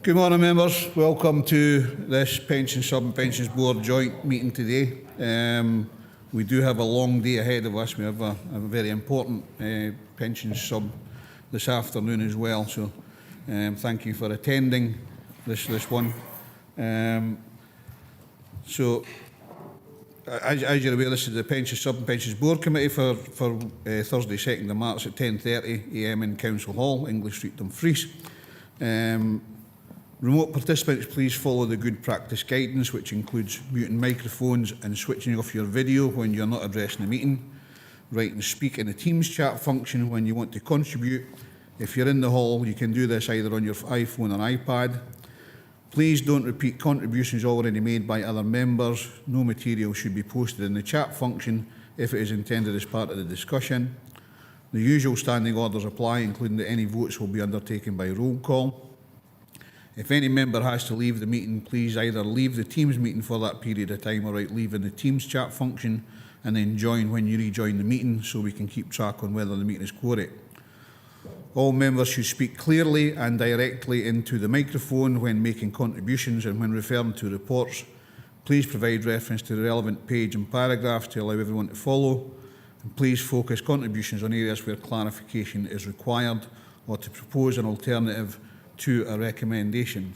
Good morning, members. Welcome to this Pension Sub and Pensions Board joint meeting today. We do have a long day ahead of us. We have a very important Pension Sub this afternoon as well. So thank you for attending this one. So as you're aware, this is the Pension Sub and Pensions Board Committee for Thursday 2nd of March at 10:30 a.m. in Council Hall, English Street, Dumfries. Remote participants, please follow the good practice guidance, which includes muting microphones and switching off your video when you're not addressing the meeting. Write and speak in the Teams chat function when you want to contribute. If you're in the hall, you can do this either on your iPhone or iPad. Please don't repeat contributions already made by other members. No material should be posted in the chat function if it is intended as part of the discussion. The usual standing orders apply, including that any votes will be undertaken by roll call. If any member has to leave the meeting, please either leave the Teams meeting for that period of time or leave in the Teams chat function and then join when you rejoin the meeting so we can keep track on whether the meeting is quorate. All members should speak clearly and directly into the microphone when making contributions, and when referring to reports, please provide reference to the relevant page and paragraphs to allow everyone to follow. And please focus contributions on areas where clarification is required or to propose an alternative to a recommendation.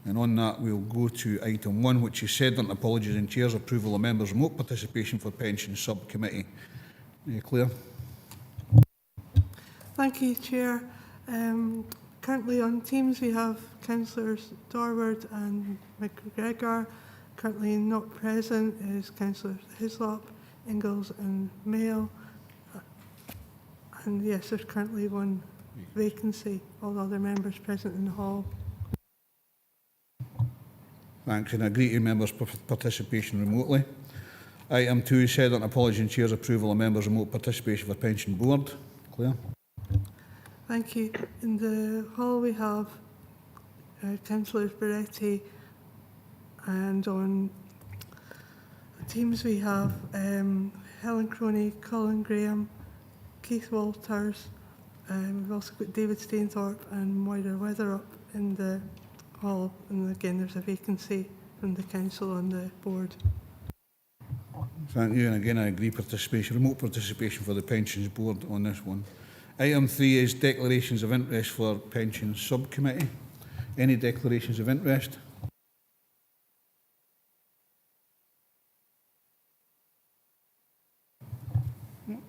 And on that, we'll go to item 1, which is Sedlin apologies and Chair's approval of members' remote participation for Pension Subcommittee. Claire. Thank you, Chair. Currently on Teams we have Councillors Dorward and McGregor. Currently not present is Councillors Hislop, Ingalls and Mayo. And yes, there's currently one vacancy. All other members present in the hall. Thanks, and I agree to members' participation remotely. Item 2 is Sedlin apology and Chair's approval of members' remote participation for Pension Board. Claire. Thank you. In the hall we have Councillors Beretti, and on Teams we have Helen Croney, Colin Graham, Keith Walters. We've also got David Stainthorpe and Moira Weatherup in the hall, and again there's a vacancy from the council on the board. Thank you, and again I agree remote participation for the Pensions Board on this one. Item 3 is declarations of interest for Pension Subcommittee. Any declarations of interest?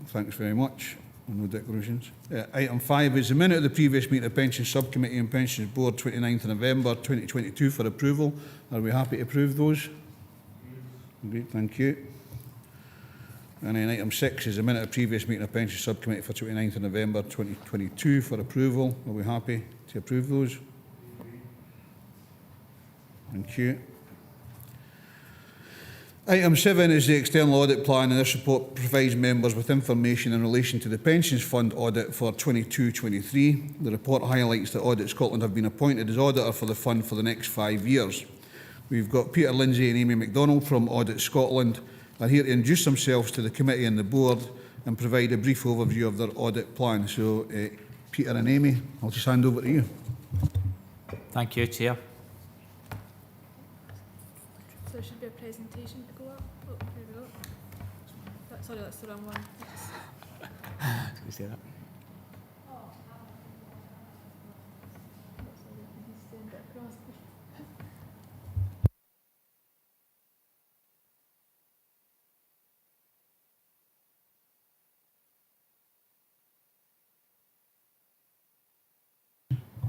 Thanks very much. No declarations. Item 5 is the minute of the previous meeting of Pension Subcommittee and Pensions Board 29th of November 2022 for approval. Are we happy to approve those? Great, thank you. And then item 6 is the minute of previous meeting of Pension Subcommittee for 29th of November 2022 for approval. Are we happy to approve those? Thank you. Item 7 is the external audit plan, and this report provides members with information in relation to the Pensions Fund audit for 22-23. The report highlights that Audit Scotland have been appointed as auditor for the fund for the next 5 years. We've got Peter Lindsay and Amy MacDonald from Audit Scotland are here to introduce themselves to the committee and the board and provide a brief overview of their audit plan. So, Peter and Amy, I'll just hand over to you. Thank you, Chair. So there should be a presentation to go up. Oh, here we go. Sorry, that's the wrong one. Did we say that?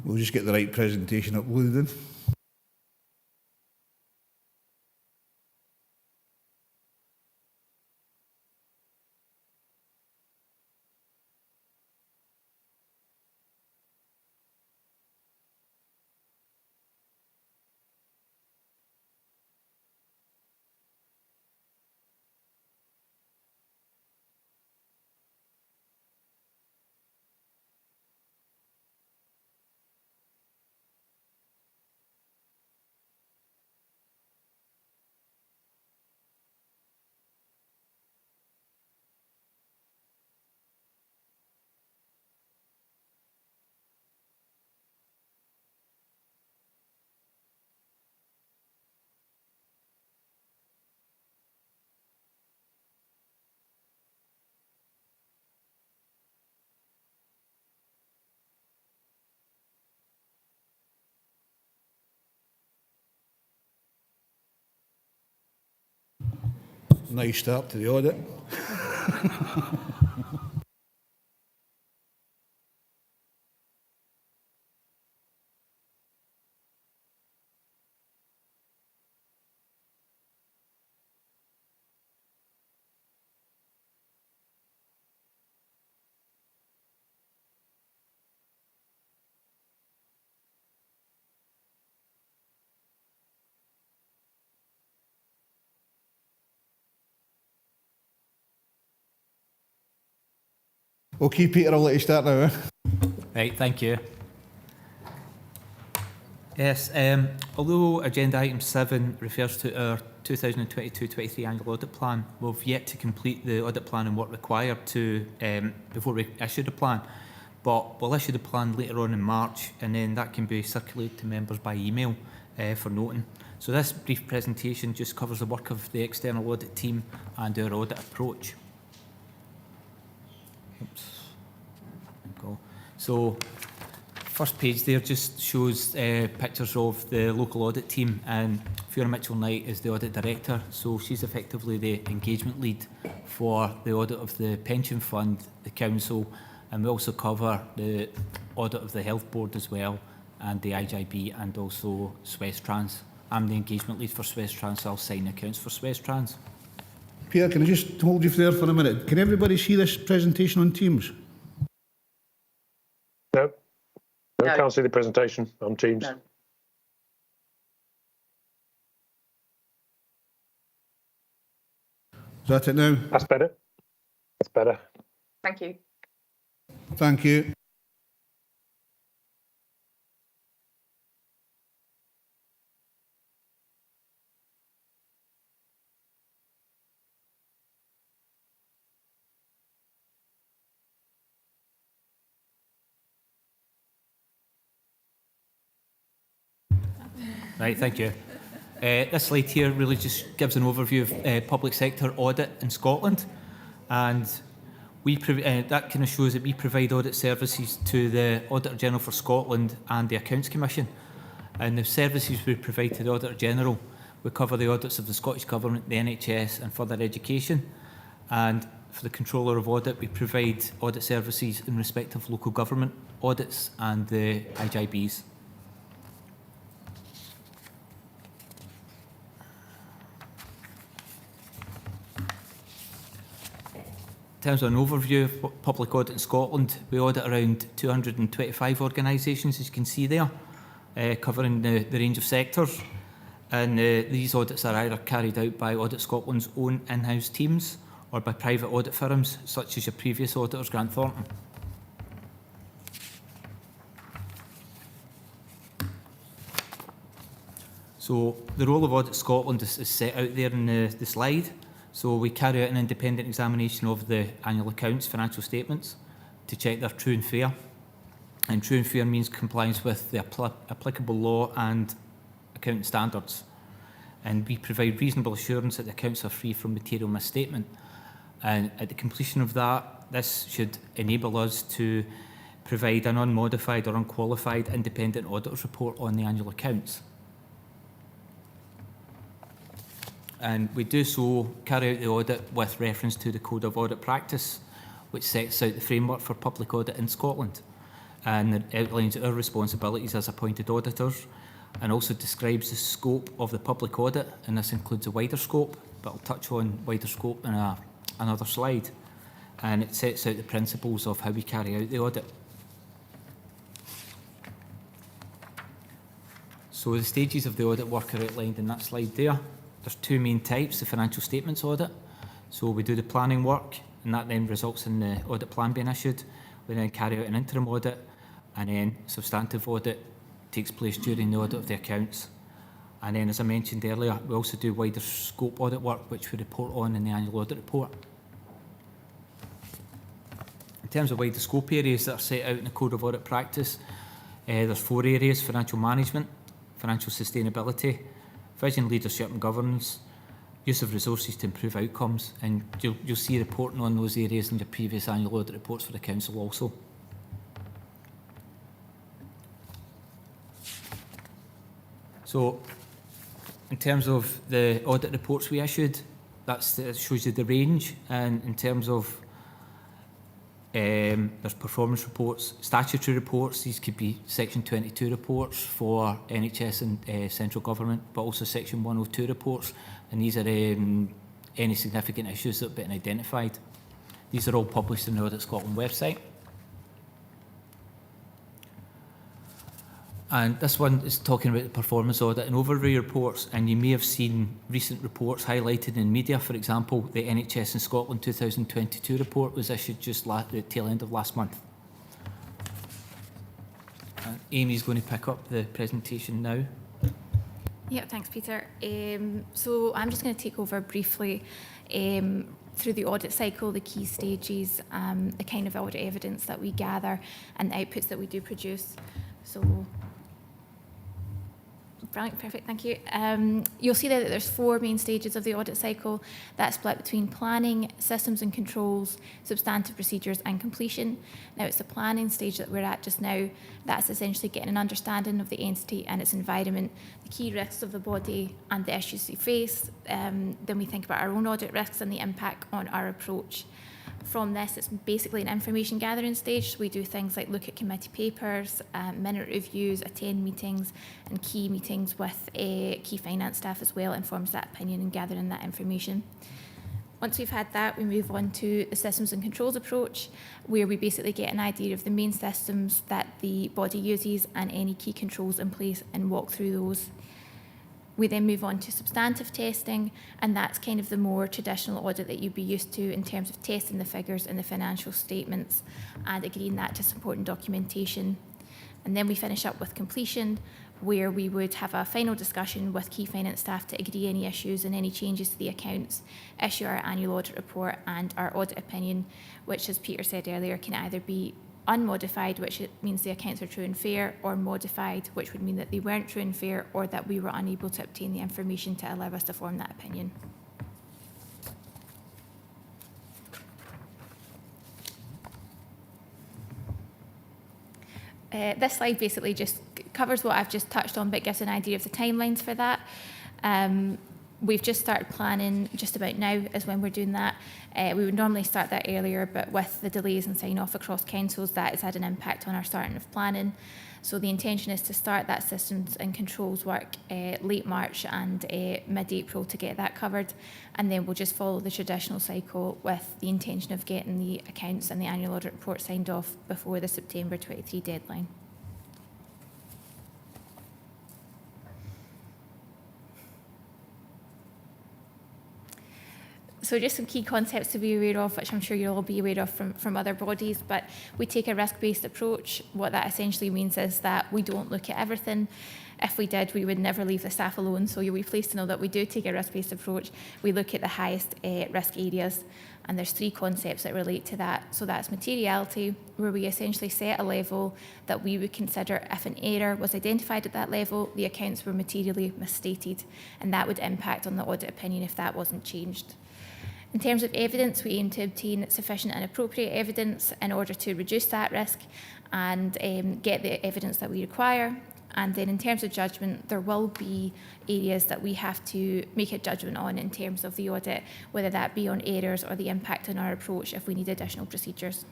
We'll just get the right presentation uploaded. Nice start to the audit. Okay, Peter, I'll let you start now. Right, thank you. Yes, although agenda item 7 refers to our 2022-23 annual audit plan, we've yet to complete the audit plan and what required to before we issue the plan. But we'll issue the plan later on in March, and then that can be circulated to members by email for noting. So this brief presentation just covers the work of the external audit team and our audit approach. Oops. There we go. So, first page there just shows pictures of the local audit team, and Fiona Mitchell-Knight is the audit director, so she's effectively the engagement lead for the audit of the pension fund, the council, and we also cover the audit of the health board as well, and the IJB, and also Swes-Trans. I'm the engagement lead for Swes-Trans, so I'll sign the accounts for Swes-Trans. Peter, can I just hold you there for a minute? Can everybody see this presentation on Teams? No. No. Can't see the presentation on Teams. No. Is that it now? That's better. That's better. Thank you. Thank you. Right, thank you. This slide here really just gives an overview of public sector audit in Scotland, and that kind of shows that we provide audit services to the Auditor General for Scotland and the Accounts Commission. And the services we provide to the Auditor General, we cover the audits of the Scottish Government, the NHS and further education. And for the Controller of Audit, we provide audit services in respect of local government audits and the IJBs. In terms of an overview of public audit in Scotland, we audit around 225 organisations, as you can see there, covering the range of sectors. And these audits are either carried out by Audit Scotland's own in-house teams or by private audit firms, such as your previous auditors, Grant Thornton. So the role of Audit Scotland is set out there in the slide. So we carry out an independent examination of the annual accounts, financial statements, to check they're true and fair. And true and fair means compliance with the applicable law and accounting standards. And we provide reasonable assurance that the accounts are free from material misstatement. And at the completion of that, this should enable us to provide an unmodified or unqualified independent auditor's report on the annual accounts. And we do so, carry out the audit with reference to the Code of Audit Practice, which sets out the framework for public audit in Scotland. And it outlines our responsibilities as appointed auditors, and also describes the scope of the public audit, and this includes a wider scope, but I'll touch on wider scope in another slide. And it sets out the principles of how we carry out the audit. So the stages of the audit work are outlined in that slide there. There's two main types: the financial statements audit. So we do the planning work, and that then results in the audit plan being issued. We then carry out an interim audit, and then substantive audit takes place during the audit of the accounts. And then, as I mentioned earlier, we also do wider scope audit work, which we report on in the annual audit report. In terms of wider scope areas that are set out in the Code of Audit Practice, there's 4 areas: financial management, financial sustainability, vision, leadership and governance, use of resources to improve outcomes, and you'll see reporting on those areas in your previous annual audit reports for the Council also. So, in terms of the audit reports we issued, that shows you the range, and in terms of there's performance reports, statutory reports. These could be Section 22 reports for NHS and central government, but also Section 102 reports, and these are any significant issues that have been identified. These are all published on the Audit Scotland website. And this one is talking about the performance audit and overview reports, and you may have seen recent reports highlighted in media. For example, the NHS in Scotland 2022 report was issued just the tail end of last month. And Amy's going to pick up the presentation now. Yeah, thanks, Peter. So I'm just going to take over briefly through the audit cycle, the key stages, the kind of audit evidence that we gather, and the outputs that we do produce. So, brilliant, perfect, thank you. You'll see there that there's 4 main stages of the audit cycle. That's split between planning, systems and controls, substantive procedures and completion. Now it's the planning stage that we're at just now. That's essentially getting an understanding of the entity and its environment, the key risks of the body and the issues we face. Then we think about our own audit risks and the impact on our approach. From this, it's basically an information gathering stage. So we do things like look at committee papers, minute reviews, attend meetings, and key meetings with key finance staff as well, informs that opinion and gathering that information. Once we've had that, we move on to the systems and controls approach, where we basically get an idea of the main systems that the body uses and any key controls in place and walk through those. We then move on to substantive testing, and that's kind of the more traditional audit that you'd be used to in terms of testing the figures in the financial statements and agreeing that to supporting documentation. And then we finish up with completion, where we would have a final discussion with key finance staff to agree any issues and any changes to the accounts, issue our annual audit report and our audit opinion, which, as Peter said earlier, can either be unmodified, which means the accounts are true and fair, or modified, which would mean that they weren't true and fair, or that we were unable to obtain the information to allow us to form that opinion. This slide basically just covers what I've just touched on, but gives an idea of the timelines for that. We've just started planning, just about now is when we're doing that. We would normally start that earlier, but with the delays and sign-off across councils, that has had an impact on our starting of planning. So the intention is to start that systems and controls work late March and mid-April to get that covered. And then we'll just follow the traditional cycle with the intention of getting the accounts and the annual audit report signed off before the September 23 deadline. So just some key concepts to be aware of, which I'm sure you'll all be aware of from other bodies, but we take a risk-based approach. What that essentially means is that we don't look at everything. If we did, we would never leave the staff alone, so you'll be pleased to know that we do take a risk-based approach. We look at the highest risk areas, and there's 3 concepts that relate to that. So that's materiality, where we essentially set a level that we would consider if an error was identified at that level, the accounts were materially misstated, and that would impact on the audit opinion if that wasn't changed. In terms of evidence, we aim to obtain sufficient and appropriate evidence in order to reduce that risk and get the evidence that we require. And then in terms of judgment, there will be areas that we have to make a judgment on in terms of the audit, whether that be on errors or the impact on our approach if we need additional procedures.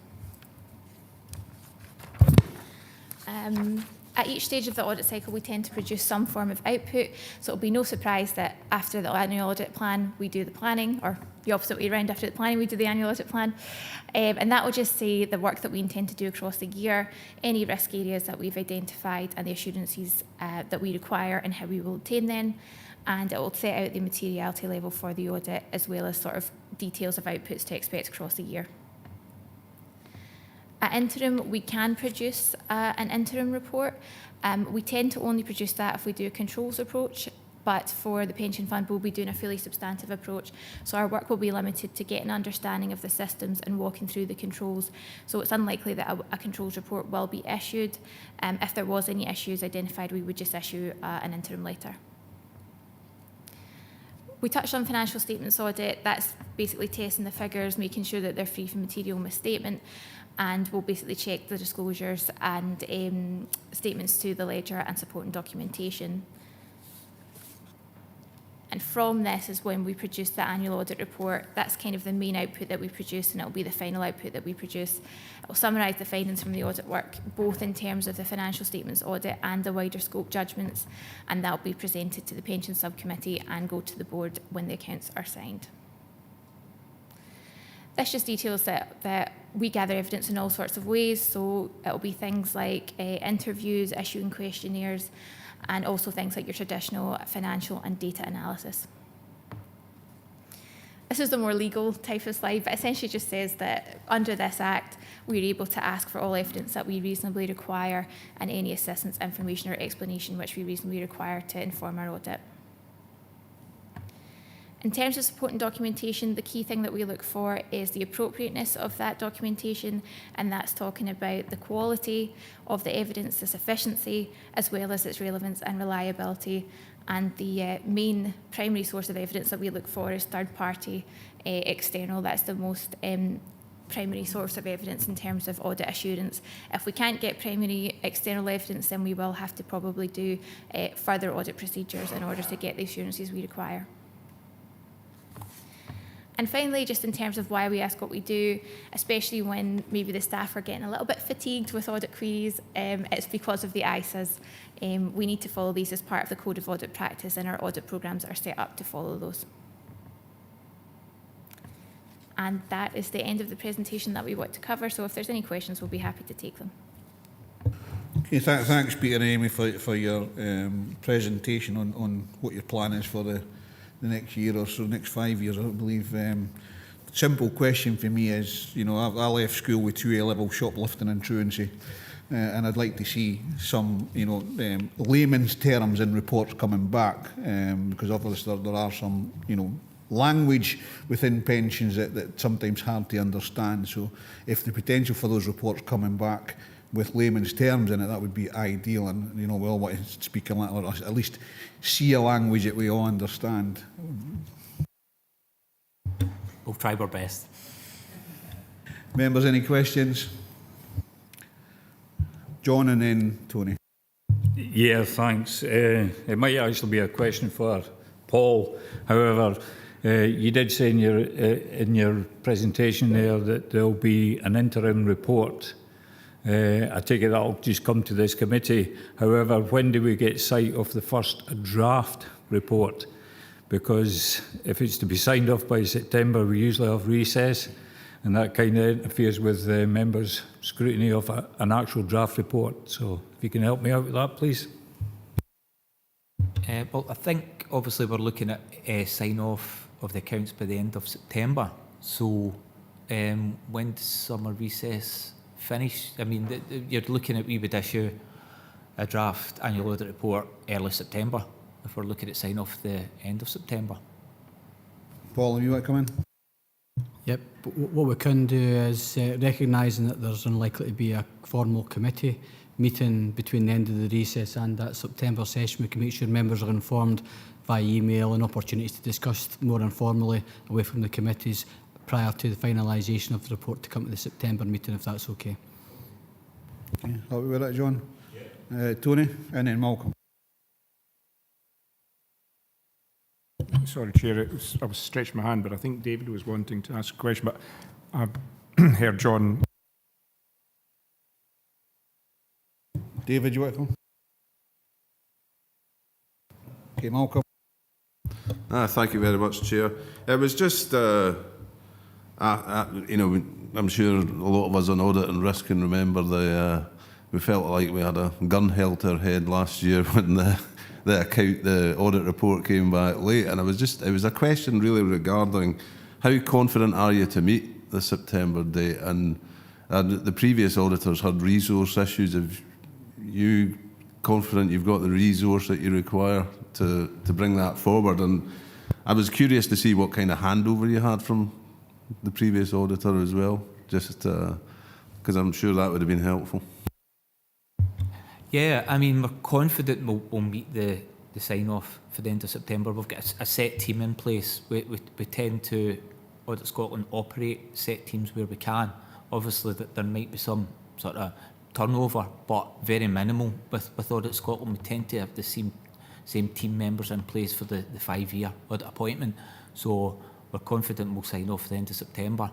At each stage of the audit cycle, we tend to produce some form of output, so it'll be no surprise that after the annual audit plan, we do the planning, or the opposite way around, after the planning, we do the annual audit plan. And that will just say the work that we intend to do across the year, any risk areas that we've identified, and the assurances that we require and how we will obtain them. And it will set out the materiality level for the audit, as well as sort of details of outputs to expect across the year. At interim, we can produce an interim report. We tend to only produce that if we do a controls approach, but for the pension fund, we'll be doing a fully substantive approach. So our work will be limited to getting an understanding of the systems and walking through the controls. So it's unlikely that a controls report will be issued. If there was any issues identified, we would just issue an interim letter. We touched on financial statements audit. That's basically testing the figures, making sure that they're free from material misstatement. And we'll basically check the disclosures and statements to the ledger and supporting documentation. And from this is when we produce the annual audit report. That's kind of the main output that we produce, and it'll be the final output that we produce. It will summarise the findings from the audit work, both in terms of the financial statements audit and the wider scope judgments, and that'll be presented to the pension subcommittee and go to the board when the accounts are signed. This just details that we gather evidence in all sorts of ways, so it'll be things like interviews, issuing questionnaires, and also things like your traditional financial and data analysis. This is the more legal type of slide, but essentially just says that under this Act, we're able to ask for all evidence that we reasonably require and any assistance, information or explanation which we reasonably require to inform our audit. In terms of supporting documentation, the key thing that we look for is the appropriateness of that documentation, and that's talking about the quality of the evidence, the sufficiency, as well as its relevance and reliability. And the main primary source of evidence that we look for is third-party, external. That's the most primary source of evidence in terms of audit assurance. If we can't get primary external evidence, then we will have to probably do further audit procedures in order to get the assurances we require. And finally, just in terms of why we ask what we do, especially when maybe the staff are getting a little bit fatigued with audit queries, it's because of the ISAs. We need to follow these as part of the Code of Audit Practice, and our audit programmes are set up to follow those. And that is the end of the presentation that we want to cover, so if there's any questions, we'll be happy to take them. Okay, thanks Peter and Amy for your presentation on what your plan is for the next year or so, next 5 years, I believe. Simple question for me is, you know, I left school with 2 A-level shoplifting and truancy, and I'd like to see some, you know, layman's terms in reports coming back, because obviously there are some, you know, language within pensions that sometimes hard to understand. So if the potential for those reports coming back with layman's terms in it, that would be ideal. And, you know, we all want to speak a or at least see a language that we all understand. We'll try our best. Members, any questions? John and then Tony. Yeah, thanks. It might actually be a question for Paul. However, you did say in your presentation there that there'll be an interim report. I take it that'll just come to this committee. However, when do we get sight of the first draft report? Because if it's to be signed off by September, we usually have recess, and that kind of interferes with the members' scrutiny of an actual draft report. So if you can help me out with that, please. Well, I think obviously we're looking at sign-off of the accounts by the end of September. So when does summer recess finish? I mean, you're looking at we would issue a draft annual audit report early September if we're looking at sign off the end of September. Paul, you want to come in? Yep, but what we can do is recognising that there's unlikely to be a formal committee meeting between the end of the recess and that September session, we can make sure members are informed via email and opportunities to discuss more informally away from the committees prior to the finalisation of the report to come to the September meeting, if that's okay. Okay, happy with that, John? Yeah. Tony, and then Malcolm. Sorry, Chair, I was stretching my hand, but I think David was wanting to ask a question, but I've heard John. David, you want to come? Okay, Malcolm. Thank you very much, Chair. It was just, you know, I'm sure a lot of us on audit and risk can remember we felt like we had a gun held to our head last year when the audit report came back late, and it was a question really regarding how confident are you to meet the September date, and the previous auditors had resource issues. Are you confident you've got the resource that you require to bring that forward? And I was curious to see what kind of handover you had from the previous auditor as well, just because I'm sure that would have been helpful. Yeah, I mean, we're confident we'll meet the sign-off for the end of September. We've got a set team in place. We tend to, Audit Scotland, operate set teams where we can. Obviously, that there might be some sort of turnover, but very minimal. With Audit Scotland, we tend to have the same team members in place for the 5-year audit appointment. So we're confident we'll sign off at the end of September,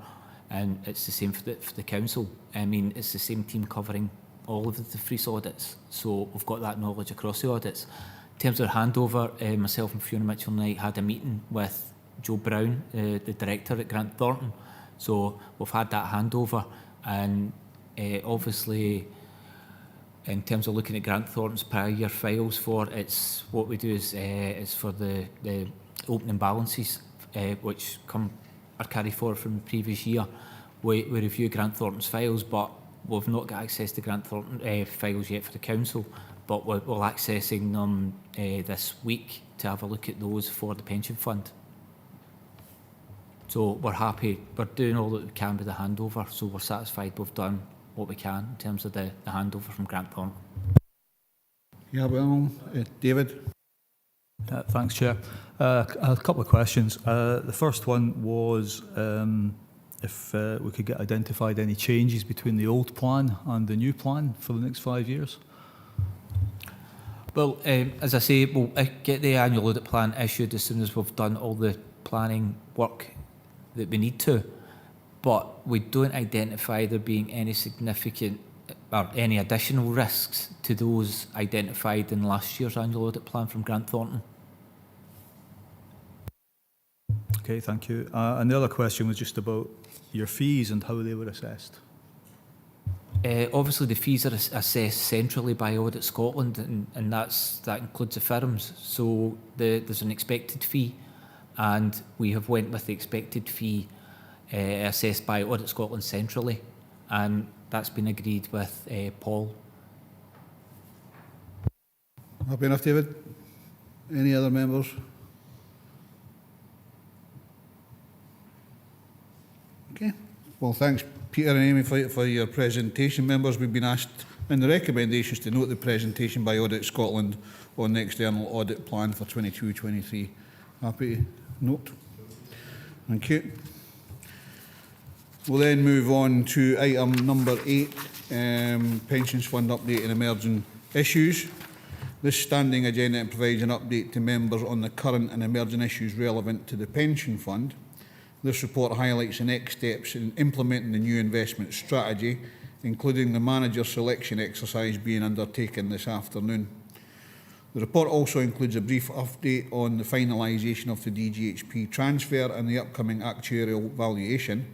and it's the same for the council. I mean, it's the same team covering all of the Dumfries audits, so we've got that knowledge across the audits. In terms of handover, myself and Fiona Mitchell and I had a meeting with Joe Brown, the director at Grant Thornton. So we've had that handover, and obviously in terms of looking at Grant Thornton's prior year files for it's what we do is for the opening balances which are carried forward from the previous year. We review Grant Thornton's files, but we've not got access to Grant Thornton files yet for the council, but we're accessing them this week to have a look at those for the pension fund. So we're happy, we're doing all that we can with the handover, so we're satisfied we've done what we can in terms of the handover from Grant Thornton. Yeah, well, David. Thanks, Chair. I had a couple of questions. The first one was if we could get identified any changes between the old plan and the new plan for the next 5 years. Well, as I say, we'll get the annual audit plan issued as soon as we've done all the planning work that we need to, but we don't identify there being any significant or any additional risks to those identified in last year's annual audit plan from Grant Thornton. Okay, thank you. And the other question was just about your fees and how they were assessed. Obviously, the fees are assessed centrally by Audit Scotland, and that includes the firms. So there's an expected fee, and we have went with the expected fee assessed by Audit Scotland centrally, and that's been agreed with Paul. Happy enough, David? Any other members? Okay. Well, thanks, Peter and Amy, for your presentation. Members, we've been asked in the recommendations to note the presentation by Audit Scotland on the external audit plan for 22-23. Happy to note? Thank you. We'll then move on to item number 8, Pensions Fund Update and Emerging Issues. This standing agenda provides an update to members on the current and emerging issues relevant to the pension fund. This report highlights the next steps in implementing the new investment strategy, including the manager selection exercise being undertaken this afternoon. The report also includes a brief update on the finalisation of the DGHP transfer and the upcoming actuarial valuation.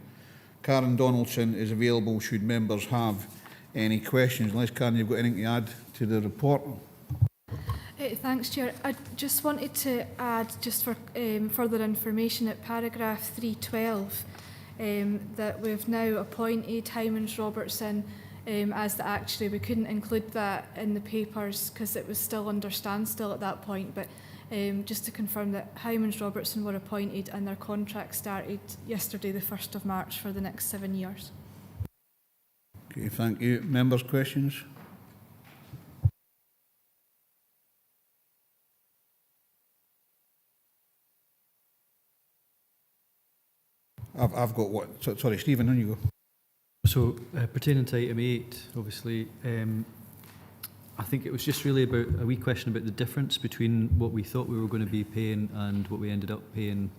Karen Donaldson is available should members have any questions. Unless, Karen, you've got anything to add to the report? Thanks, Chair. I just wanted to add, just for further information, at paragraph 312, that we've now appointed Hymans Robertson as the actuary. We couldn't include that in the papers because it was still under standstill at that point, but just to confirm that Hymans Robertson were appointed and their contract started yesterday, the 1st of March, for the next 7 years. Okay, thank you. Members' questions? I've got what? Sorry, Stephen, on you go. So, pertaining to item 8, obviously, I think it was just really about a wee question about the difference between what we thought we were going to be paying and what we ended up paying.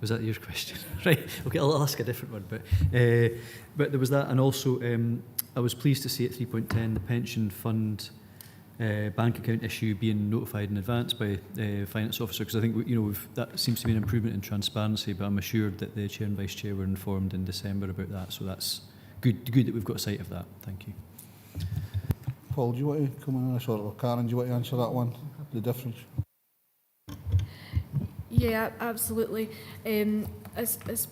Was that your question? Right, okay, I'll ask a different one. But there was that, and also I was pleased to see at 3.10 the pension fund bank account issue being notified in advance by the finance officer, because I think that seems to be an improvement in transparency, but I'm assured that the chair and vice chair were informed in December about that, so that's good that we've got sight of that. Thank you. Paul, do you want to come in on this, or Karen, do you want to answer that one, the difference? Yeah, absolutely. As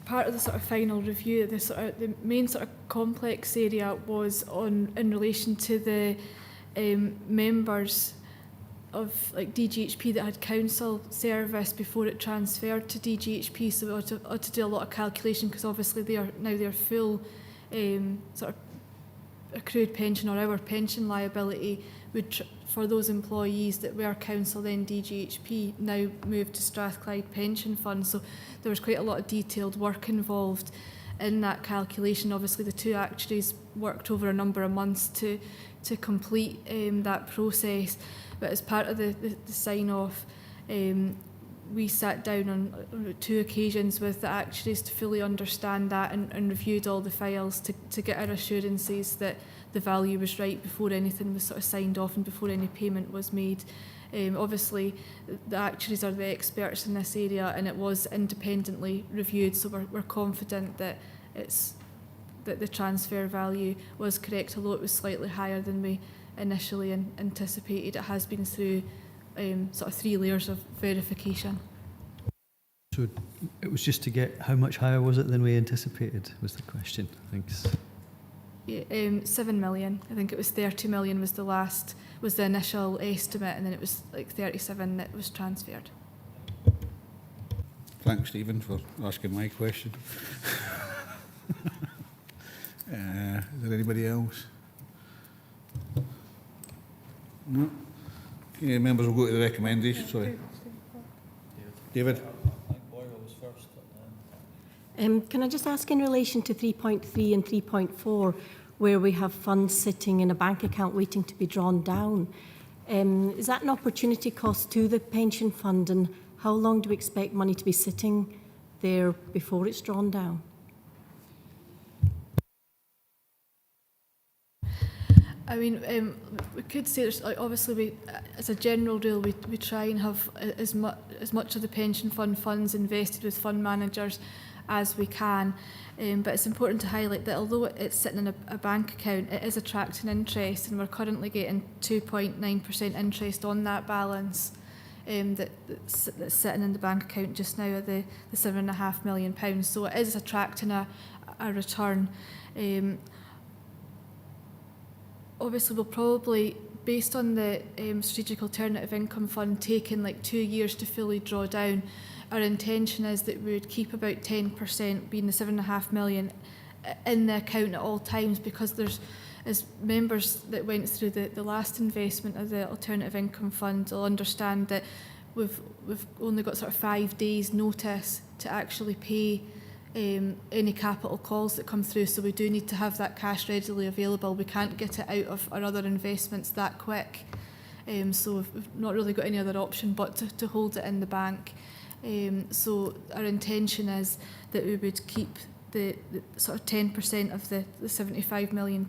part of the sort of final review, the main sort of complex area was in relation to the members of like DGHP that had council service before it transferred to DGHP, so we ought to do a lot of calculation, because obviously they are now their full sort of accrued pension or our pension liability would for those employees that were council then DGHP now moved to Strathclyde Pension Fund. So there was quite a lot of detailed work involved. in that calculation. Obviously, the two actuaries worked over a number of months to complete that process, but as part of the sign-off, we sat down on 2 occasions with the actuaries to fully understand that and reviewed all the files to get our assurances that the value was right before anything was sort of signed off and before any payment was made. Obviously, the actuaries are the experts in this area, and it was independently reviewed, so we're confident that that the transfer value was correct, although it was slightly higher than we initially anticipated. It has been through sort of 3 layers of verification. So it was just to get, how much higher was it than we anticipated, was the question. Thanks. Yeah, 7 million. I think it was 30 million was the initial estimate, and then it was like 37 that was transferred. Thanks, Stephen, for asking my question. Is there anybody else? No? Okay, members will go to the recommendation. Sorry. David? Can I just ask in relation to 3.3 and 3.4, where we have funds sitting in a bank account waiting to be drawn down, is that an opportunity cost to the pension fund, and how long do we expect money to be sitting there before it's drawn down? I mean, we could say there's, like, obviously as a general rule, we try and have as much of the pension fund funds invested with fund managers as we can, but it's important to highlight that although it's sitting in a bank account, it is attracting interest, and we're currently getting 2.9% interest on that balance that's sitting in the bank account just now at the £7.5 million. So it is attracting a return. Obviously, we'll probably, based on the Strategic Alternative Income Fund taking like 2 years to fully draw down, our intention is that we would keep about 10%, being the £7.5 million, in the account at all times, because there's, as members that went through the last investment of the Alternative Income Fund will understand that we've only got sort of 5 days notice to actually pay any capital calls that come through, so we do need to have that cash readily available. We can't get it out of our other investments that quick, so we've not really got any other option but to hold it in the bank. So our intention is that we would keep the sort of 10% of the £75 million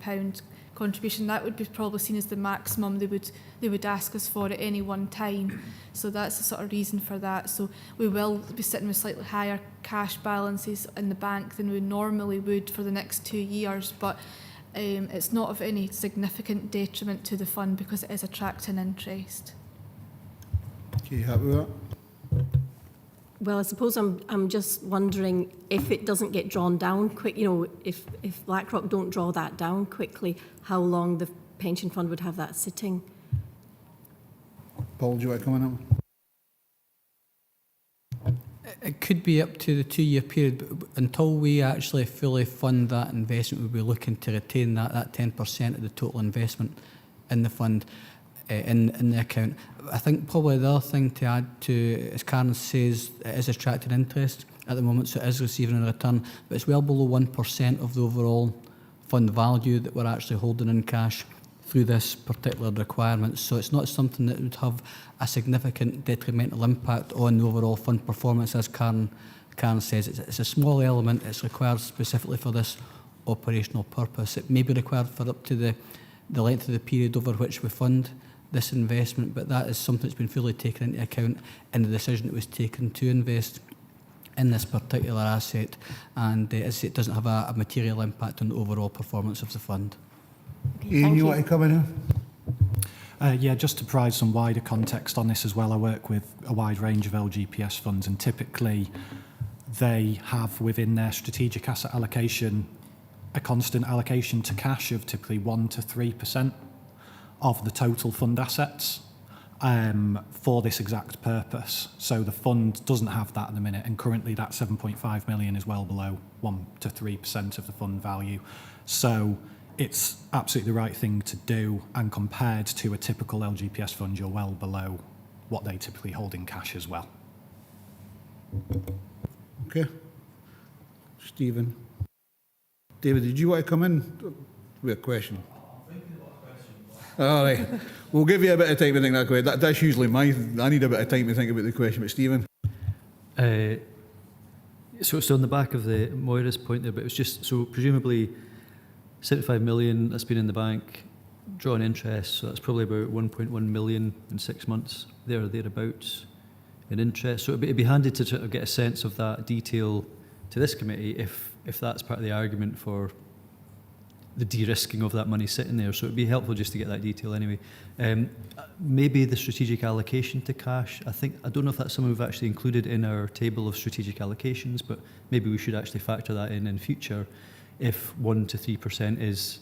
contribution. That would be probably seen as the maximum they would ask us for at any one time. So that's the sort of reason for that. So we will be sitting with slightly higher cash balances in the bank than we normally would for the next 2 years, but it's not of any significant detriment to the fund because it is attracting interest. Okay, happy with that? Well, I suppose I'm just wondering if it doesn't get drawn down quick, if BlackRock don't draw that down quickly, how long the pension fund would have that sitting? Paul, do you want to come in on? It could be up to the 2-year period, but until we actually fully fund that investment, we'll be looking to retain that 10% of the total investment in the fund, in the account. I think probably the other thing to add to, as Karen says, it is attracting interest at the moment, so it is receiving a return, but it's well below 1% of the overall fund value that we're actually holding in cash through this particular requirement. So it's not something that would have a significant detrimental impact on the overall fund performance, as Karen says. It's a small element. It's required specifically for this operational purpose. It may be required for up to the length of the period over which we fund this investment, but that is something that's been fully taken into account in the decision that was taken to invest in this particular asset, and it doesn't have a material impact on the overall performance of the fund. Okay, Ian, you want to come in here? Yeah, just to provide some wider context on this as well, I work with a wide range of LGPS funds, and typically they have within their strategic asset allocation a constant allocation to cash of typically 1 to 3% of the total fund assets for this exact purpose. So the fund doesn't have that at the minute, and currently that 7.5 million is well below 1 to 3% of the fund value. So it's absolutely the right thing to do, and compared to a typical LGPS fund, you're well below what they typically hold in cash as well. Okay. Stephen. David, did you want to come in with a question? All right. We'll give you a bit of time to think that question. That's usually I need a bit of time to think about the question, but Stephen? So on the back of the Moira's point there, but it was just, so presumably 75 million that's been in the bank, drawn interest, so that's probably about 1.1 million in 6 months, there or thereabouts, in interest. So it'd be handy to sort of get a sense of that detail to this committee if that's part of the argument for the de-risking of that money sitting there. So it'd be helpful just to get that detail anyway. Maybe the strategic allocation to cash. I don't know if that's something we've actually included in our table of strategic allocations, but maybe we should actually factor that in future if 1 to 3% is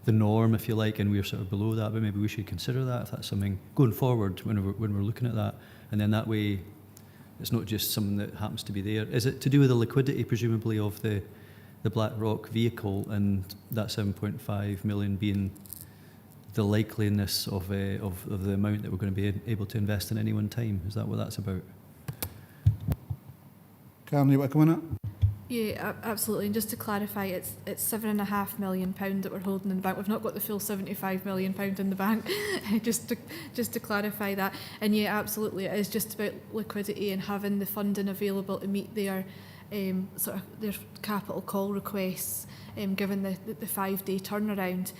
the norm, if you like, and we're sort of below that. But maybe we should consider that if that's something going forward when we're looking at that. And then that way, it's not just something that happens to be there. Is it to do with the liquidity, presumably, of the BlackRock vehicle, and that 7.5 million being the likeliness of the amount that we're going to be able to invest in any one time? Is that what that's about? Karen, you want to come in at? Yeah, absolutely. And just to clarify, it's £7.5 million that we're holding in the bank. We've not got the full £75 million in the bank. just to clarify that. And yeah, absolutely, it is just about liquidity and having the funding available to meet their sort of their capital call requests, given the 5-day turnaround.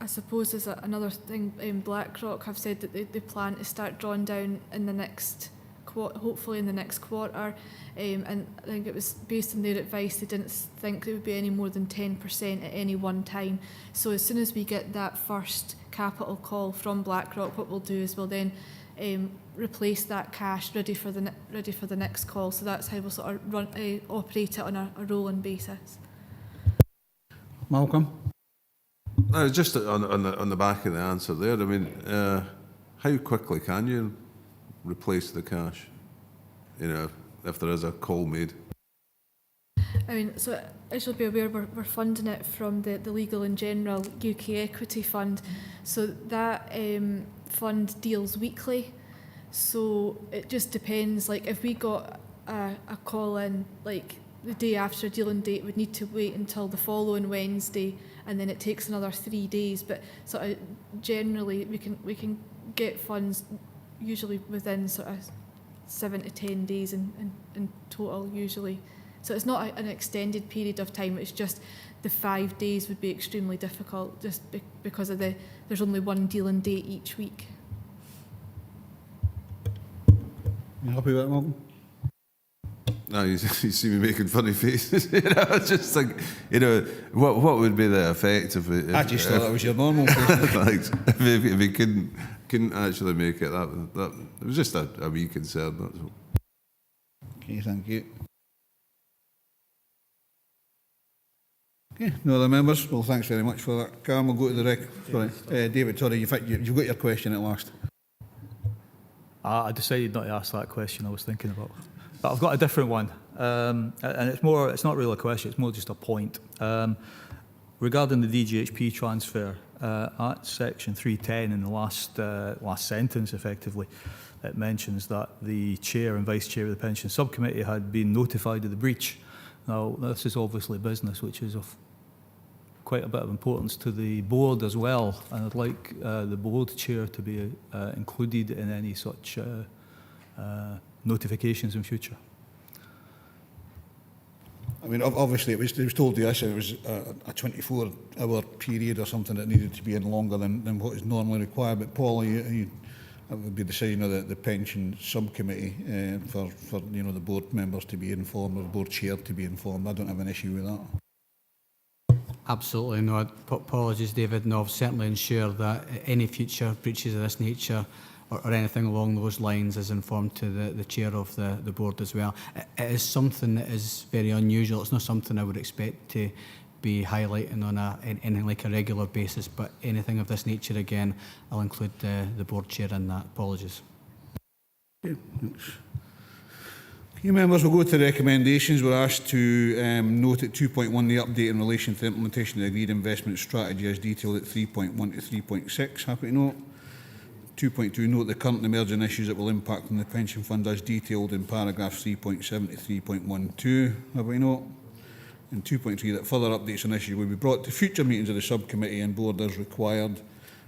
I suppose there's another thing. BlackRock have said that they plan to start drawing down in the next hopefully in the next quarter, and I think it was based on their advice they didn't think there would be any more than 10% at any one time. So as soon as we get that first capital call from BlackRock, what we'll do is we'll then replace that cash ready for the next call. So that's how we'll sort of operate it on a rolling basis. Malcolm? Just on the back of the answer there, I mean, how quickly can you replace the cash, if there is a call made? I mean, so as you'll be aware, we're funding it from the Legal and General UK Equity Fund. So that fund deals weekly. So it just depends. Like if we got a call in like the day after a dealing date, we'd need to wait until the following Wednesday, and then it takes another 3 days. But sort of generally, we can get funds usually within sort of 7 to 10 days in total usually. So it's not an extended period of time, it's just the 5 days would be extremely difficult just because of there's only one dealing date each week. You happy with that, Malcolm? No, you see me making funny faces. Just like, what would be the effect if it... I just thought that was your normal face. Thanks. If we couldn't actually make it, that it was just a wee concern, that's all. Okay, thank you. Okay, no other members? Well, thanks very much for that. Karen, we'll go to the sorry, David, sorry, you've got your question at last. I decided not to ask that question I was thinking about. But I've got a different one. And it's not really a question, it's more just a point. Regarding the DGHP transfer, at section 310 in the last sentence, effectively, it mentions that the chair and vice chair of the pension subcommittee had been notified of the breach. Now, this is obviously business which is of quite a bit of importance to the board as well, and I'd like the board chair to be included in any such notifications in future. I mean, obviously, it was told to us it was a 24-hour period or something that needed to be in longer than what is normally required. But Paul, that would be the decision of the pension subcommittee for the board members to be informed, or the board chair to be informed. I don't have an issue with that. Absolutely not. Apologies, David. No, I've certainly ensured that any future breaches of this nature or anything along those lines is informed to the chair of the board as well. It is something that is very unusual. It's not something I would expect to be highlighting on anything like a regular basis, but anything of this nature, again, I'll include the board chair in that. Apologies. Okay, thanks. Okay, members, we'll go to recommendations. We're asked to note at 2.1 the update in relation to the implementation of the agreed investment strategy as detailed at 3.1 to 3.6. Happy to note. 2.2, note the current emerging issues that will impact on the pension fund as detailed in paragraphs 3.7 to 3.12. Happy to note. And 2.3, that further updates on issues will be brought to future meetings of the subcommittee and board as required.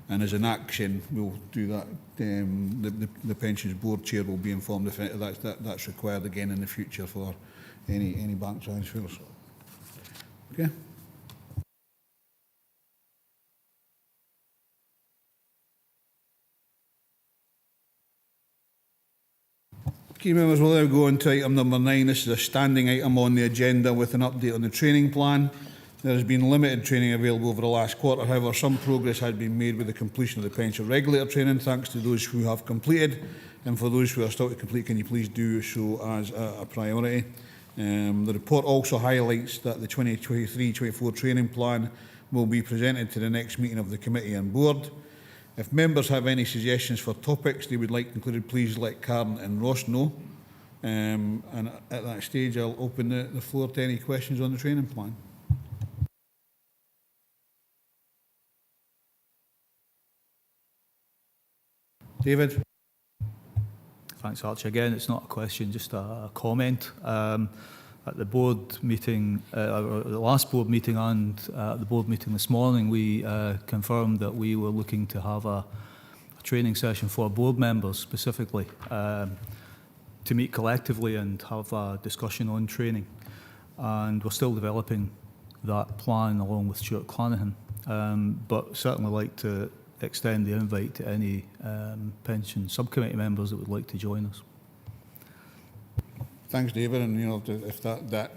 And as an action, we'll do that. The pensions board chair will be informed if that's required again in the future for any bank transfers. Okay. Key members, will now go on to item number 9. This is a standing item on the agenda with an update on the training plan. There has been limited training available over the last quarter. However, some progress has been made with the completion of the pension regulator training. Thanks to those who have completed. And for those who are still to complete, can you please do so as a priority? The report also highlights that the 2023-24 training plan will be presented to the next meeting of the committee and board. If members have any suggestions for topics they would like included, please let Karen and Ross know. And at that stage, I'll open the floor to any questions on the training plan. David. Thanks, Archie. Again, it's not a question, just a comment. At the board meeting, the last board meeting and the board meeting this morning, we confirmed that we were looking to have a training session for board members specifically to meet collectively and have a discussion on training. And we're still developing that plan along with Stuart Clanahan, but certainly like to extend the invite to any pension subcommittee members that would like to join us. Thanks, David. And you know, if that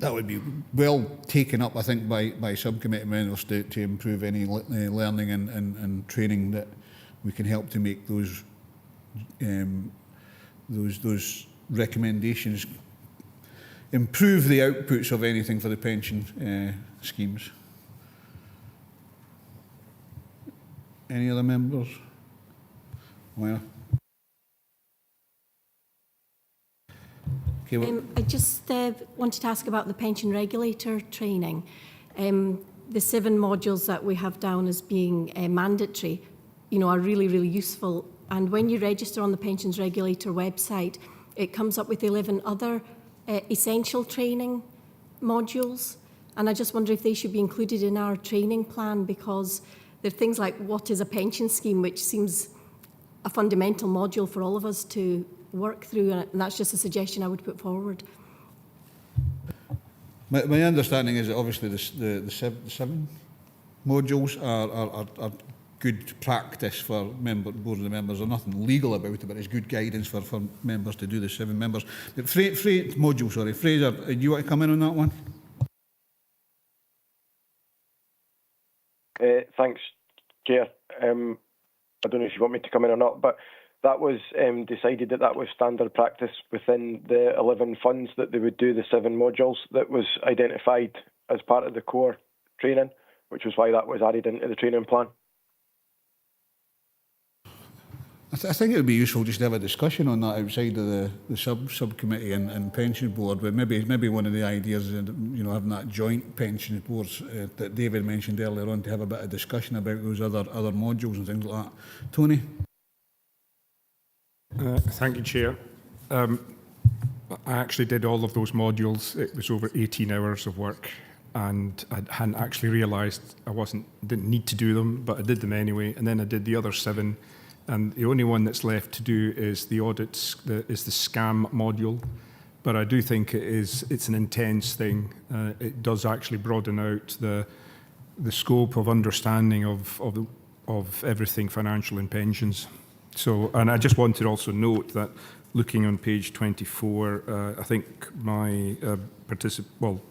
would be well taken up, I think, by subcommittee members to improve any learning and training that we can help to make those recommendations improve the outputs of anything for the pension schemes. Any other members? Well. Okay, well. I just wanted to ask about the pension regulator training. The 7 modules that we have down as being mandatory, you know, are really, really useful. And when you register on the pensions regulator website, it comes up with 11 other essential training modules. And I just wonder if they should be included in our training plan, because there are things like what is a pension scheme, which seems a fundamental module for all of us to work through, and that's just a suggestion I would put forward. My understanding is that obviously the 7 modules are good practice for board of the members. There's nothing legal about it, but it's good guidance for members to do the 7 members. Fraser, do you want to come in on that one? Thanks, Chair. I don't know if you want me to come in or not, but that was decided that was standard practice within the 11 funds that they would do the 7 modules that was identified as part of the core training, which was why that was added into the training plan. I think it would be useful just to have a discussion on that outside of the subcommittee and pension board. But maybe one of the ideas is, you know, having that joint pension boards that David mentioned earlier on, to have a bit of discussion about those other modules and things like that. Tony. Thank you, Chair. I actually did all of those modules. It was over 18 hours of work, and I hadn't actually realised didn't need to do them, but I did them anyway. And then I did the other 7. And the only one that's left to do is the audits, is the scam module. But I do think it's an intense thing. It does actually broaden out the scope of understanding of everything financial and pensions. So, and I just want to also note that looking on page 24, I think my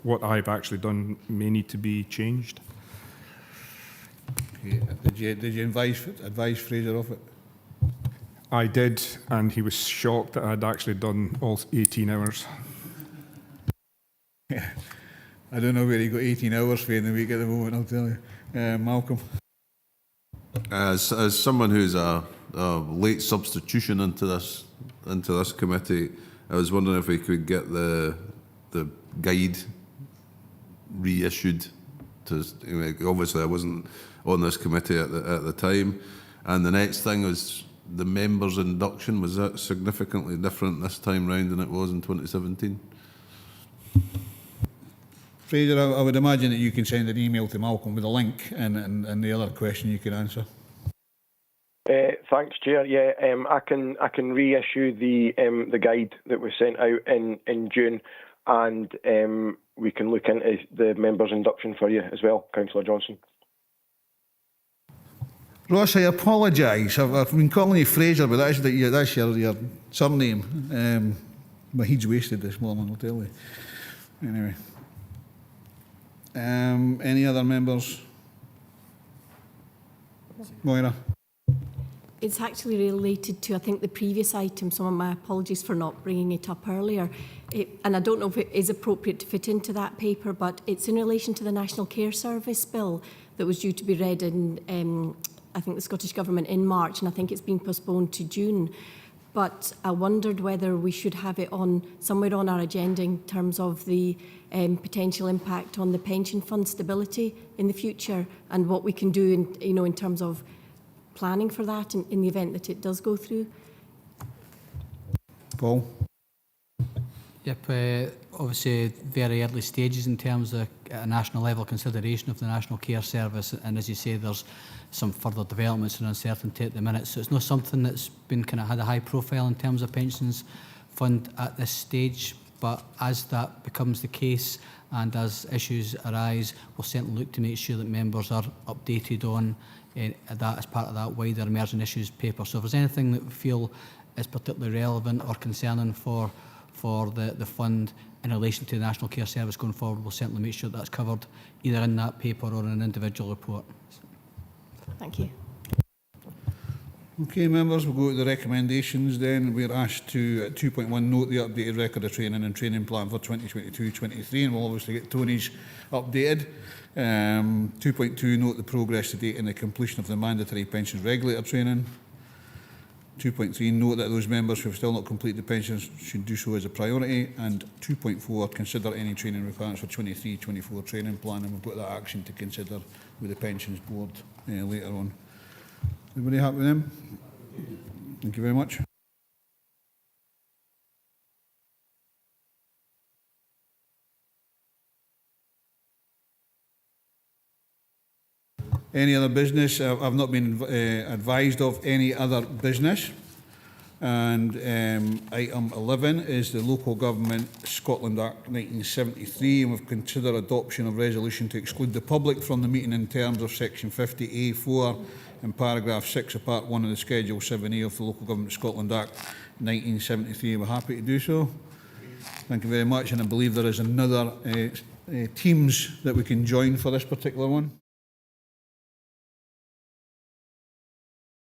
what I've actually done may need to be changed. Okay. Did you advise Fraser of it? I did, and he was shocked that I'd actually done all 18 hours. Yeah. I don't know where he got 18 hours for in the week at the moment, I'll tell you. Malcolm? As someone who's a late substitution into this committee, I was wondering if we could get the guide reissued. Obviously, I wasn't on this committee at the time. And the next thing was the members' induction. Was that significantly different this time round than it was in 2017? Fraser, I would imagine that you can send an email to Malcolm with a link and the other question you can answer. Thanks, Chair. Yeah, I can reissue the guide that was sent out in June, and we can look into the members' induction for you as well, Councillor Johnson. Ross, I apologise. I've been calling you Fraser, but that's your surname. My head's wasted this morning, I'll tell you. Anyway. Any other members? Moira? It's actually related to, I think, the previous item, so my apologies for not bringing it up earlier. And I don't know if it is appropriate to fit into that paper, but it's in relation to the National Care Service Bill that was due to be read in, I think, the Scottish Government in March, and I think it's been postponed to June. But I wondered whether we should have it on somewhere on our agenda in terms of the potential impact on the pension fund stability in the future, and what we can do in terms of planning for that in the event that it does go through. Paul? Yep, obviously very early stages in terms of a national level consideration of the National Care Service, and as you say, there's some further developments and uncertainty at the minute, so it's not something that's been kind of had a high profile in terms of pensions fund at this stage, but as that becomes the case and as issues arise, we'll certainly look to make sure that members are updated on that as part of that wider emerging issues paper. So if there's anything that we feel is particularly relevant or concerning for the fund in relation to the National Care Service going forward, we'll certainly make sure that's covered either in that paper or in an individual report. Thank you. Okay, members, we'll go to the recommendations then. We're asked to, at 2.1, note the updated record of training and training plan for 2022-23, and we'll obviously get Tony's updated. 2.2, note the progress to date in the completion of the mandatory pensions regulator training. 2.3, note that those members who have still not completed the pensions should do so as a priority. And 2.4, consider any training requirements for 23-24 training plan, and we'll put that action to consider with the pensions board later on. Everybody happy with them? Thank you very much. Any other business? I've not been advised of any other business. And item 11 is the Local Government Scotland Act 1973, and we've considered adoption of resolution to exclude the public from the meeting in terms of section 50A4 and paragraph 6 of part 1 of the Schedule 7A of the Local Government Scotland Act 1973. We're happy to do so. Thank you very much, and I believe there is another Teams that we can join for this particular one.